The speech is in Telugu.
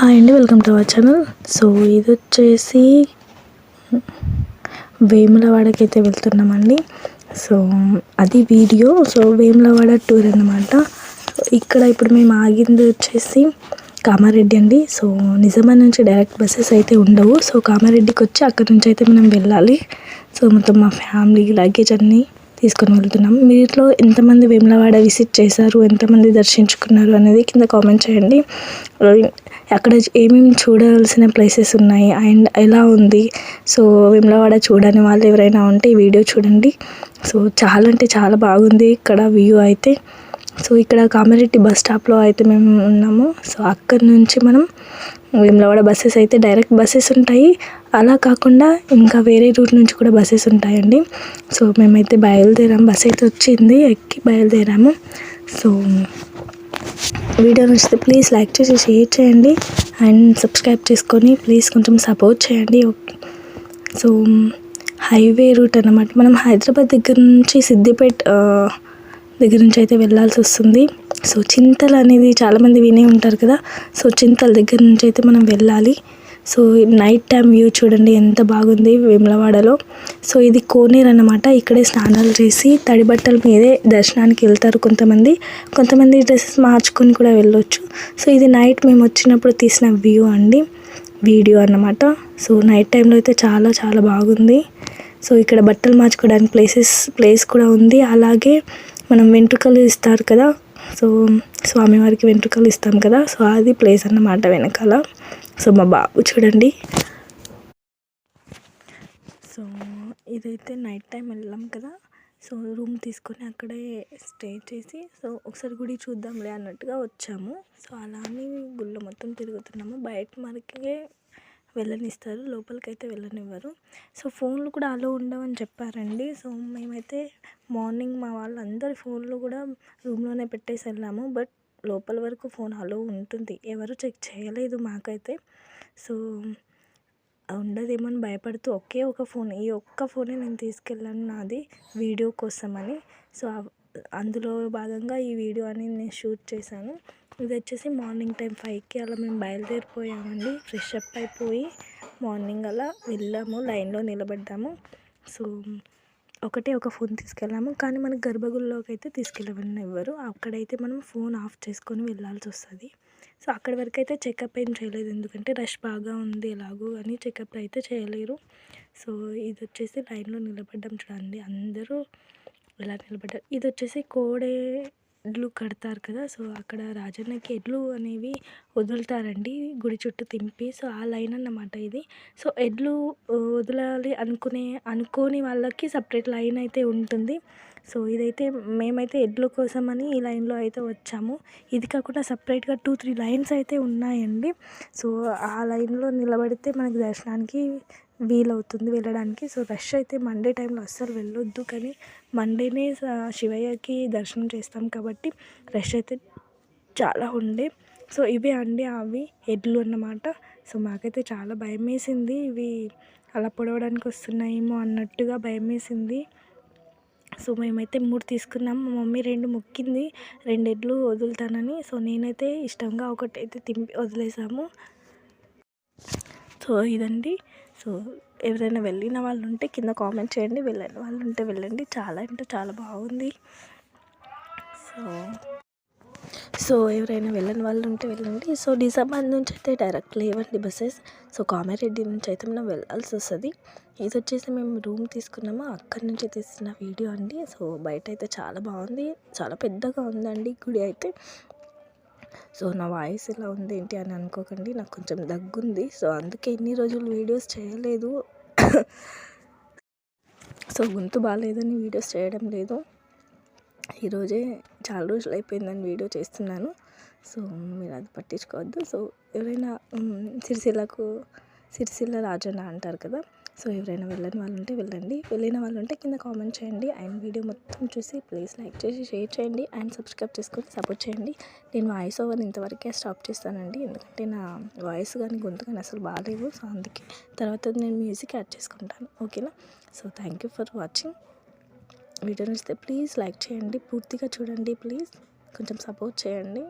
హాయ్ అండి, welcome to our channel. So ఇది వచ్చేసి వేములవాడకి అయితే వెళ్తున్నామండి. సో అది వీడియో. సో వేములవాడ టూర్ అన్నమాట. ఇక్కడ ఇప్పుడు మేము ఆగింది వచ్చేసి కామారెడ్డి అండి. సో నిజామాబాద్ నుంచి డైరెక్ట్ బస్సెస్ అయితే ఉండవు. సో కామారెడ్డికి వచ్చి అక్కడ నుంచి అయితే మనం వెళ్ళాలి. సో మొత్తం మా ఫ్యామిలీ లగేజ్ అన్నీ తీసుకొని వెళ్తున్నాం. మీలో ఎంతమంది వేములవాడ విజిట్ చేశారు, ఎంతమంది దర్శించుకున్నారు అనేది కింద కామెంట్ చేయండి. అక్కడ ఏమేమి చూడాల్సిన ప్లేసెస్ ఉన్నాయి అండ్ ఎలా ఉంది. సో వేములవాడ చూడని వాళ్ళు ఎవరైనా ఉంటే ఈ వీడియో చూడండి. సో చాలా అంటే చాలా బాగుంది ఇక్కడ వ్యూ అయితే. సో ఇక్కడ కామారెడ్డి బస్ స్టాప్లో అయితే మేము ఉన్నాము. సో అక్కడి నుంచి మనం వేములవాడ బస్సెస్ అయితే డైరెక్ట్ బస్సెస్ ఉంటాయి. అలా కాకుండా ఇంకా వేరే రూట్ నుంచి కూడా బస్సెస్ ఉంటాయండి. సో మేమైతే బయలుదేరాము. బస్ అయితే వచ్చింది, ఎక్కి బయలుదేరాము. సో వీడియో నచ్చితే ప్లీజ్ లైక్ చేసి షేర్ చేయండి అండ్ సబ్స్క్రైబ్ చేసుకొని ప్లీజ్ కొంచెం సపోర్ట్ చేయండి. ఓకే. సో హైవే రూట్ అన్నమాట. మనం హైదరాబాద్ దగ్గర నుంచి సిద్దిపేట దగ్గర నుంచి అయితే వెళ్ళాల్సి వస్తుంది. సో చింతల్ అనేది చాలామంది వినే ఉంటారు కదా. సో చింతల్ దగ్గర నుంచి అయితే మనం వెళ్ళాలి. సో నైట్ టైం వ్యూ చూడండి ఎంత బాగుంది వేములవాడలో. సో ఇది కోనేరు అన్నమాట. ఇక్కడే స్నానాలు చేసి తడి బట్టల మీదే దర్శనానికి వెళ్తారు కొంతమంది డ్రెస్సెస్ మార్చుకొని కూడా వెళ్ళొచ్చు. సో ఇది నైట్ మేము వచ్చినప్పుడు తీసిన వ్యూ అండి, వీడియో అన్నమాట. సో నైట్ టైంలో అయితే చాలా చాలా బాగుంది. సో ఇక్కడ బట్టలు మార్చుకోవడానికి ప్లేస్ కూడా ఉంది. అలాగే మనం వెంట్రుకలు ఇస్తారు కదా, సో స్వామివారికి వెంట్రుకలు ఇస్తాం కదా, సో అది ప్లేస్ అన్నమాట వెనకాల. సో మా బాబు చూడండి. సో ఇదైతే నైట్ టైం వెళ్ళాం కదా. సో రూమ్ తీసుకొని అక్కడే స్టే చేసి సో ఒకసారి గుడి చూద్దాంలే అన్నట్టుగా వచ్చాము. సో అలా అని గుళ్ళో మొత్తం తిరుగుతున్నాము. బయట మనకే వెళ్ళనిస్తారు, లోపలికైతే వెళ్ళనివ్వరు. సో ఫోన్లు కూడా అలో ఉండవని చెప్పారండి. సో మేమైతే మార్నింగ్ మా వాళ్ళందరి ఫోన్లు కూడా రూమ్లోనే పెట్టేసి వెళ్ళాము. బట్ లోపల వరకు ఫోన్ అలో ఉంటుంది, ఎవరు చెక్ చేయలేదు మాకైతే. సో ఉండదేమో అని భయపడుతూ ఒకే ఒక ఫోన్, ఈ ఒక్క ఫోనే నేను తీసుకెళ్ళాను నాది వీడియో కోసమని. సో అందులో భాగంగా ఈ వీడియో అని నేను షూట్ చేశాను. ఇది వచ్చేసి మార్నింగ్ టైం 5కి అలా మేము బయలుదేరిపోయామండి. ఫ్రెష్ అప్ అయిపోయి మార్నింగ్ అలా వెళ్ళాము, లైన్లో నిలబడ్డాము. సో ఒకటే ఒక ఫోన్ తీసుకెళ్ళాము, కానీ మనకు గర్భగుడిలోకి అయితే తీసుకెళ్ళనివ్వరు. అక్కడైతే మనం ఫోన్ ఆఫ్ చేసుకొని వెళ్ళాల్సి వస్తుంది. సో అక్కడి వరకు అయితే చెకప్ ఏం చేయలేదు, ఎందుకంటే రష్ బాగా ఉంది ఎలాగో అని చెకప్ అయితే చేయలేరు. సో ఇది వచ్చేసి లైన్లో నిలబడ్డాం చూడండి, అందరూ ఇలా నిలబడ్డారు. ఇది వచ్చేసి కోడెడ్లు కడతారు కదా. సో అక్కడ రాజన్నకి ఎడ్లు అనేవి వదులుతారండి గుడి చుట్టూ తింపి. సో ఆ లైన్ అన్నమాట ఇది. సో ఎడ్లు వదలాలి అనుకోని వాళ్ళకి సపరేట్ లైన్ అయితే ఉంటుంది. సో ఇదైతే మేమైతే ఎడ్ల కోసమని ఈ లైన్లో అయితే వచ్చాము. ఇది కాకుండా సపరేట్గా 2-3 లైన్స్ అయితే ఉన్నాయండి. సో ఆ లైన్లో నిలబడితే మనకి దర్శనానికి వీలవుతుంది వెళ్ళడానికి. సో రష్ అయితే మండే టైంలో అస్సలు వెళ్ళొద్దు, కానీ మండేనే శివయ్యకి దర్శనం చేస్తాం కాబట్టి రష్ అయితే చాలా ఉండే. సో ఇవే అండి అవి ఎడ్లు అన్నమాట. సో మాకైతే చాలా భయం వేసింది, ఇవి అలా పొడవడానికి వస్తున్నాయేమో అన్నట్టుగా భయం వేసింది. సో మేమైతే 3 తీసుకున్నాం. మా మమ్మీ 2 మొక్కింది, 2 ఎడ్లు వదులుతానని. సో నేనైతే ఇష్టంగా ఒకటైతే తింపి వదిలేసాము. సో ఇదండి. సో ఎవరైనా వెళ్ళిన వాళ్ళు ఉంటే కింద కామెంట్ చేయండి, వెళ్ళని వాళ్ళు ఉంటే వెళ్ళండి. చాలా అంటే చాలా బాగుంది. సో ఎవరైనా వెళ్ళని వాళ్ళు ఉంటే వెళ్ళండి. సో నిజామాబాద్ నుంచి అయితే డైరెక్ట్ లేవండి బస్సెస్. సో కామారెడ్డి నుంచి అయితే మనం వెళ్ళాల్సి వస్తుంది. ఇది వచ్చేసి మేము రూమ్ తీసుకున్నాము, అక్కడి నుంచి తీసిన వీడియో అండి. సో బయట అయితే చాలా బాగుంది, చాలా పెద్దగా ఉందండి గుడి అయితే. సో నా వాయిస్ ఇలా ఉంది ఏంటి అని అనుకోకండి, నాకు కొంచెం దగ్గుంది. సో అందుకే ఇన్ని రోజులు వీడియోస్ చేయలేదు. సో గొంతు బాగాలేదని వీడియోస్ చేయడం లేదు. ఈరోజే చాలా రోజులు అయిపోయిందని వీడియో చేస్తున్నాను. సో మీరు అది పట్టించుకోవద్దు. సో ఎవరైనా సిరిసిల్ల రాజన్న అంటారు కదా. సో ఎవరైనా వెళ్ళని వాళ్ళు ఉంటే వెళ్ళండి, వెళ్ళిన వాళ్ళు ఉంటే కింద కామెంట్ చేయండి. అండ్ వీడియో మొత్తం చూసి ప్లీజ్ లైక్ చేసి షేర్ చేయండి అండ్ సబ్స్క్రైబ్ చేసుకొని సపోర్ట్ చేయండి. నేను వాయిస్ ఓవర్ ఇంతవరకే స్టాప్ చేస్తానండి, ఎందుకంటే నా వాయిస్ కానీ గొంతు కానీ అసలు బాగాలేవు. సో అందుకే తర్వాత నేను మ్యూజిక్ యాడ్ చేసుకుంటాను, ఓకేనా. So thank you for watching. Video నచ్చితే ప్లీజ్ లైక్ చేయండి, పూర్తిగా చూడండి ప్లీజ్, కొంచెం సపోర్ట్ చేయండి.